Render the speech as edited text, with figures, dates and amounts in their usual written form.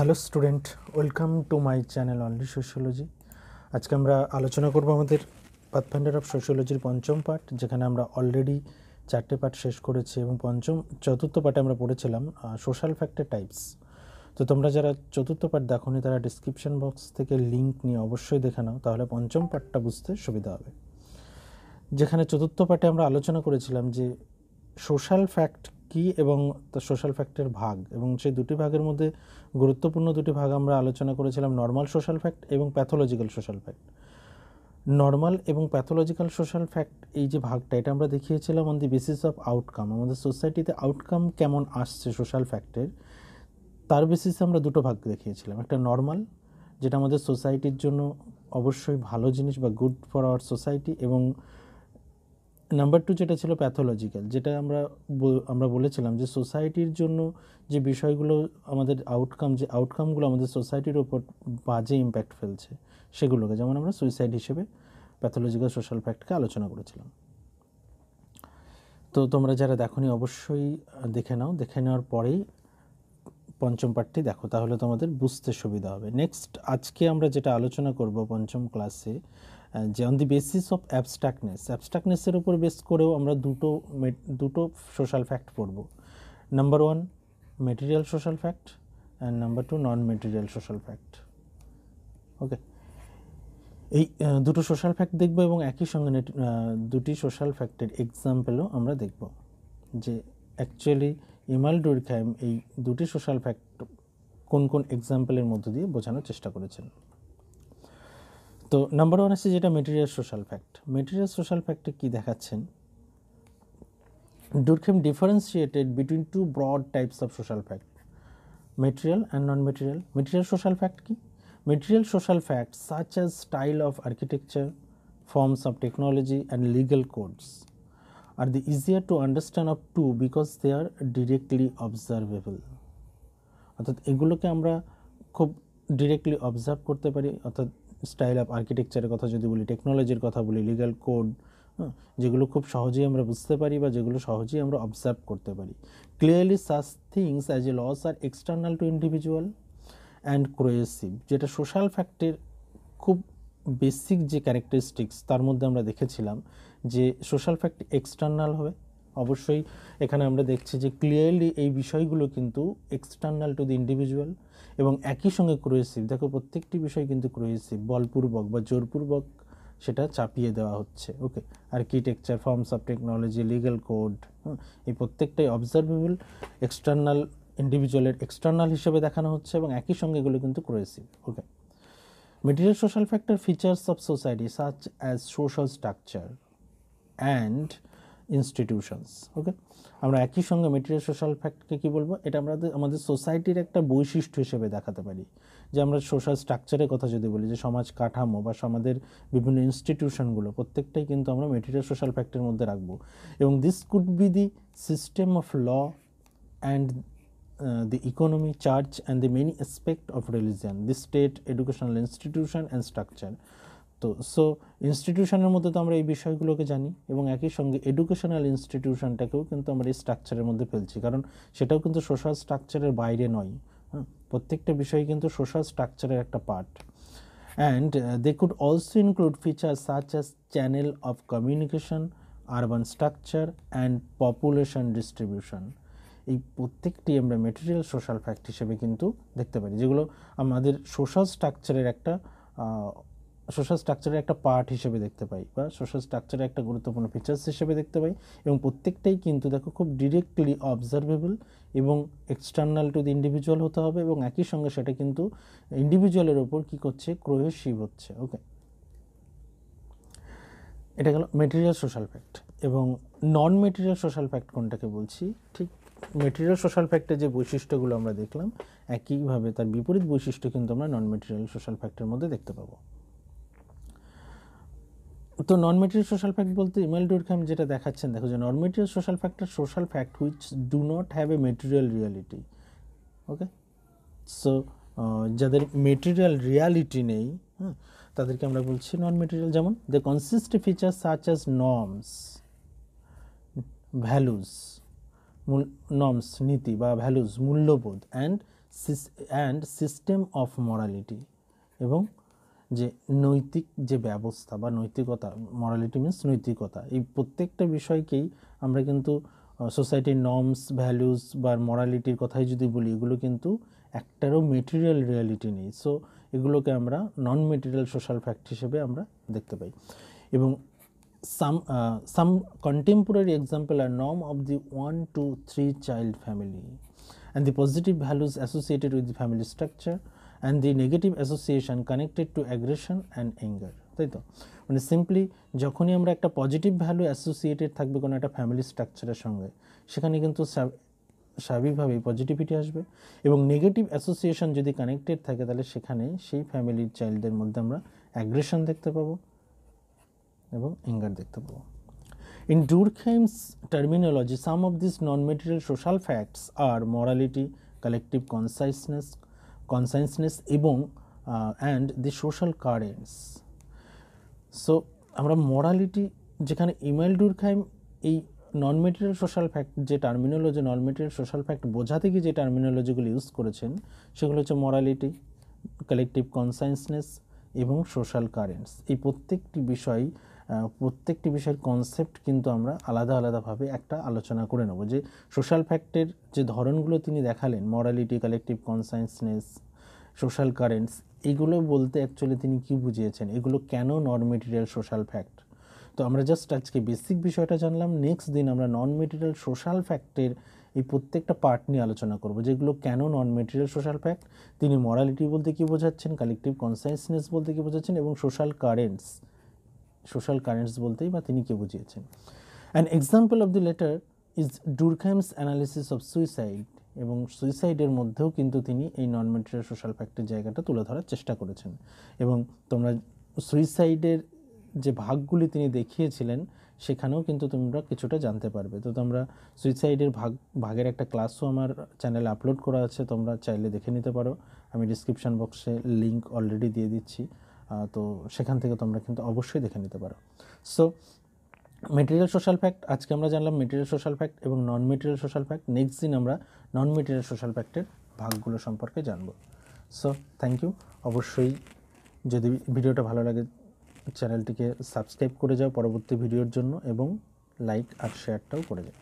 Hello student, welcome to my channel only sociology. আজকে আমরা আলোচনা করব আমাদের পাথফাইন্ডার অফ সোশিওলজির পঞ্চম পার্ট, যেখানে আমরা অলরেডি 4টে পার্ট শেষ করেছি এবং চতুর্থ পার্টে আমরা পড়েছিলাম সোশ্যাল ফ্যাক্টের টাইপস। তো তোমরা যারা চতুর্থ পার্ট দেখোনি তারা ডিসক্রিপশন বক্স থেকে লিঙ্ক নিয়ে অবশ্যই দেখে নাও, তাহলে পঞ্চম পার্টটা বুঝতে সুবিধা হবে। যেখানে চতুর্থ পার্টে আমরা আলোচনা করেছিলাম যে সোশ্যাল ফ্যাক্ট কী এবং সোশ্যাল ফ্যাক্টের ভাগ, এবং সেই দুটি ভাগের মধ্যে গুরুত্বপূর্ণ দুটি ভাগ আমরা আলোচনা করেছিলাম, নর্মাল সোশ্যাল ফ্যাক্ট এবং প্যাথোলজিক্যাল সোশ্যাল ফ্যাক্ট। নর্মাল এবং প্যাথোলজিক্যাল সোশ্যাল ফ্যাক্ট এই যে ভাগটা, এটা আমরা দেখিয়েছিলাম on the basis of outcome. আমাদের সোসাইটিতে আউটকাম কেমন আসছে সোশ্যাল ফ্যাক্টের, তার বেসিসে আমরা দুটো ভাগ দেখিয়েছিলাম। একটা নর্মাল, যেটা আমাদের সোসাইটির জন্য অবশ্যই ভালো জিনিস বা গুড ফর আওয়ার সোসাইটি, এবং নাম্বার 2 যেটা ছিল প্যাথোলজিক্যাল, যেটা আমরা বলেছিলাম যে সোসাইটির জন্য যে বিষয়গুলো আমাদের আউটকামগুলো আমাদের সোসাইটির ওপর বাজে ইম্প্যাক্ট ফেলছে সেগুলোকে, যেমন আমরা সুইসাইড হিসেবে প্যাথোলজিক্যাল সোশ্যাল ফ্যাক্টকে আলোচনা করেছিলাম। তো তোমরা যারা দেখোনি অবশ্যই দেখে নাও, দেখে নেওয়ার পরেই পঞ্চম পার্টটি দেখো, তাহলে তোমাদের বুঝতে সুবিধা হবে। নেক্সট আজকে আমরা যেটা আলোচনা করব পঞ্চম ক্লাসে, যে অন দি বেসিস অফ অ্যাবস্ট্রাক্টনেসের উপর বেস করেও আমরা দুটো সোশ্যাল ফ্যাক্ট পড়ব। Number 1 material social fact and number 2 non material social fact. Okay, এই দুটো সোশ্যাল ফ্যাক্ট দেখব এবং একই সঙ্গে দুটি সোশ্যাল ফ্যাক্টের এক্সাম্পলও আমরা দেখব, যে অ্যাকচুয়ালি ইমাল ডুরখাইম এই দুটি সোশ্যাল ফ্যাক্ট কোন কোন এক্সাম্পলের মধ্য দিয়ে বোঝানোর চেষ্টা করেছেন। তো নাম্বার 1 আছে যেটা material social fact. Material social ফ্যাক্টে কী দেখাচ্ছেন, Durkheim differentiated between two broad types of social fact, material and non-material. Material social fact কি? Material social facts such as style of architecture, forms of technology and legal codes are the easier to understand of two because they are directly observable. অর্থাৎ এগুলোকে আমরা খুব directly observe করতে পারি, অর্থাৎ style of আর্কিটেকচারের কথা যদি বলি, টেকনোলজির কথা বলি, লিগ্যাল কোড, যেগুলো খুব সহজেই আমরা বুঝতে পারি বা যেগুলো সহজেই আমরা অবজার্ভ করতে পারি। Clearly such things as a laws are external to individual and coercive, যেটা সোশ্যাল ফ্যাক্টের খুব বেসিক যে ক্যারেক্টারিস্টিক্স, তার মধ্যে আমরা দেখেছিলাম যে সোশ্যাল ফ্যাক্ট এক্সটার্নাল হবে। অবশ্যই এখানে আমরা দেখছি যে ক্লিয়ারলি এই বিষয়গুলো কিন্তু এক্সটার্নাল টু দি ইন্ডিভিজুয়াল, এবং একই সঙ্গে ক্রোয়েসিভ। দেখো প্রত্যেকটি বিষয় কিন্তু ক্রোয়েসিভ, বলপূর্বক বা জোরপূর্বক সেটা চাপিয়ে দেওয়া হচ্ছে। Okay, architecture, forms of technology, legal code, এই প্রত্যেকটাই অবজারভেবল, এক্সটার্নাল, ইন্ডিভিজুয়ালের এক্সটার্নাল হিসেবে দেখানো হচ্ছে, এবং একই সঙ্গে এগুলো কিন্তু coercive. Okay, material social factor features of society such as social structure and institutions. Okay, আমরা একই সঙ্গে মেটেরিয়াল সোশ্যাল ফ্যাক্টকে কী বলবো, এটা আমরা আমাদের সোসাইটির একটা বৈশিষ্ট্য হিসেবে দেখাতে পারি। যে আমরা সোশ্যাল স্ট্রাকচারের কথা যদি বলি, যে সমাজ কাঠামো বা সমাজের বিভিন্ন ইনস্টিটিউশনগুলো প্রত্যেকটাই কিন্তু আমরা মেটেরিয়াল সোশ্যাল ফ্যাক্টের মধ্যে রাখবো। এবং this could be the system of law and the economy, church and the many aspect of religion, the state, educational institution and structure. তো ইনস্টিটিউশনের মধ্যে তো আমরা এই বিষয়গুলোকে জানি, এবং একই সঙ্গে এডুকেশনাল ইনস্টিটিউশনটাকেও কিন্তু আমরা এই স্ট্রাকচারের মধ্যে ফেলছি, কারণ সেটাও কিন্তু সোশ্যাল স্ট্রাকচারের বাইরে নয়। প্রত্যেকটা বিষয় কিন্তু সোশ্যাল স্ট্রাকচারের একটা part. And they could also include feature such as channel of communication, urban structure and population distribution. এই প্রত্যেকটি আমরা মেটেরিয়াল সোশ্যাল ফ্যাক্ট হিসেবে কিন্তু দেখতে পারি, যেগুলো আমাদের সোশ্যাল স্ট্রাকচারের একটা পার্ট হিসেবে দেখতে পাই, বা সোশ্যাল স্ট্রাকচারের একটা গুরুত্বপূর্ণ ফিচার্স হিসেবে দেখতে পাই, এবং প্রত্যেকটাই কিন্তু দেখো খুব ডিরেক্টলি অবজারভেবল এবং এক্সটার্নাল টু দি ইন্ডিভিজুয়াল হতে হবে, এবং একই সঙ্গে সেটা কিন্তু ইন্ডিভিজুয়ালের ওপর কী করছে, ক্রোয়েসিভ হচ্ছে। ওকে, এটা গেল মেটেরিয়াল সোশ্যাল ফ্যাক্ট। এবং নন মেটেরিয়াল সোশ্যাল ফ্যাক্ট কোনটাকে বলছি, ঠিক মেটেরিয়াল সোশ্যাল ফ্যাক্টের যে বৈশিষ্ট্যগুলো আমরা দেখলাম, একইভাবে তার বিপরীত বৈশিষ্ট্য কিন্তু আমরা নন মেটেরিয়াল সোশ্যাল ফ্যাক্টের মধ্যে দেখতে পাবো। তো নন মেটেরিয়াল সোশ্যাল ফ্যাক্ট বলতে ইমেল ডুরখাইম যেটা দেখাচ্ছেন, দেখো যে non material social factor social fact which do not have a material reality. Okay, so যাদের মেটেরিয়াল রিয়ালিটি নেই, তাদেরকে আমরা বলছি নন মেটেরিয়াল। যেমন they consist feature such as norms, values, norms নীতি বা ভ্যালুজ মূল্যবোধ, and and system of morality, এবং যে নৈতিক যে ব্যবস্থা বা নৈতিকতা, মরালিটি মিন্স নৈতিকতা, এই প্রত্যেকটা বিষয়কেই আমরা কিন্তু সোসাইটির নর্মস, ভ্যালুস বা মরালিটির কথাই যদি বলি, এগুলো কিন্তু একটারও মেটেরিয়াল রিয়ালিটি নেই। সো এগুলোকে আমরা নন মেটেরিয়াল সোশ্যাল ফ্যাক্ট হিসেবে আমরা দেখতে পাই। এবং some contemporary example are norm of the 1 to 3 child family and the positive values associated with the family structure and the negative association connected to aggression and anger, তাই তো? মানে simply যখনই আমরা একটা পজিটিভ ভ্যালু অ্যাসোসিয়েটেড থাকবে কোনো একটা family স্ট্রাকচারের সঙ্গে, সেখানে কিন্তু স্বাভাবিকভাবেই পজিটিভিটি আসবে, এবং নেগেটিভ অ্যাসোসিয়েশন যদি কানেক্টেড থাকে তাহলে সেখানে সেই ফ্যামিলির চাইল্ডদের মধ্যে আমরা অ্যাগ্রেশন দেখতে পাবো এবং অ্যাঙ্গার দেখতে পাবো। In Durkheim's terminology, some of these non-material social facts are morality, collective consciousness এবং and the social currents. So আমরা মরালিটি, যেখানে ইমেল ডুরখাইম এই নন মেটেরিয়াল সোশ্যাল ফ্যাক্ট যে টার্মিনোলজি, নন মেটেরিয়াল সোশ্যাল ফ্যাক্ট বোঝাতে গিয়ে যে টার্মিনোলজিগুলো ইউজ করেছেন, সেগুলো হচ্ছে মরালিটি, কালেকটিভ কনসাসনেস এবং সোশ্যাল কারেন্টস। এই প্রত্যেকটি বিষয়ের কনসেপ্ট কিন্তু আমরা আলাদা আলাদাভাবে একটা আলোচনা করে নেব। যে সোশ্যাল ফ্যাক্টের যে ধরনগুলো তিনি দেখালেন, morality, collective consciousness, social currents, এগুলো বলতে অ্যাকচুয়ালি তিনি কি বুঝিয়েছেন, এগুলো কেন নন মেটেরিয়াল সোশ্যাল ফ্যাক্ট। তো আমরা জাস্ট আজকে বেসিক বিষয়টা জানলাম। নেক্সট দিন আমরা নন মেটেরিয়াল সোশ্যাল ফ্যাক্টের এই প্রত্যেকটা পার্ট নিয়ে আলোচনা করব, যেগুলো কেন নন মেটেরিয়াল সোশ্যাল ফ্যাক্ট, তিনি মরালিটি বলতে কী বোঝাচ্ছেন, কালেকটিভ কনসাসনেস বলতে কী বোঝাচ্ছেন, এবং সোশ্যাল কারেন্টস বলতেই বা তিনি কে বুঝিয়েছেন। An example of the latter is Durkheim's analysis of suicide, এবং সুইসাইডের মধ্যেও কিন্তু তিনি এই নন মেটেরিয়াল সোশ্যাল ফ্যাক্টের জায়গাটা তুলে ধরার চেষ্টা করেছেন। এবং তোমরা সুইসাইডের যে ভাগগুলি তিনি দেখিয়েছিলেন, সেখানেও কিন্তু তোমরা কিছুটা জানতে পারবে। তো তোমরা সুইসাইডের ভাগের একটা ক্লাসও আমার চ্যানেলে আপলোড করা আছে, তোমরা চাইলে দেখে নিতে পারো। আমি ডিসক্রিপশান বক্সে লিঙ্ক অলরেডি দিয়ে দিচ্ছি, তো সেখান থেকে তোমরা কিন্তু অবশ্যই দেখে নিতে পারো। সো মেটেরিয়াল সোশ্যাল ফ্যাক্ট আজকে আমরা জানলাম, মেটেরিয়াল সোশ্যাল ফ্যাক্ট এবং non material social fact. Next দিন আমরা নন মেটেরিয়াল সোশ্যাল ফ্যাক্টের ভাগগুলো সম্পর্কে জানবো। So thank you. অবশ্যই যদি ভিডিওটা ভালো লাগে চ্যানেলটিকে সাবস্ক্রাইব করে যাও পরবর্তী ভিডিওর জন্য, এবং লাইক আর শেয়ারটাও করে যাও।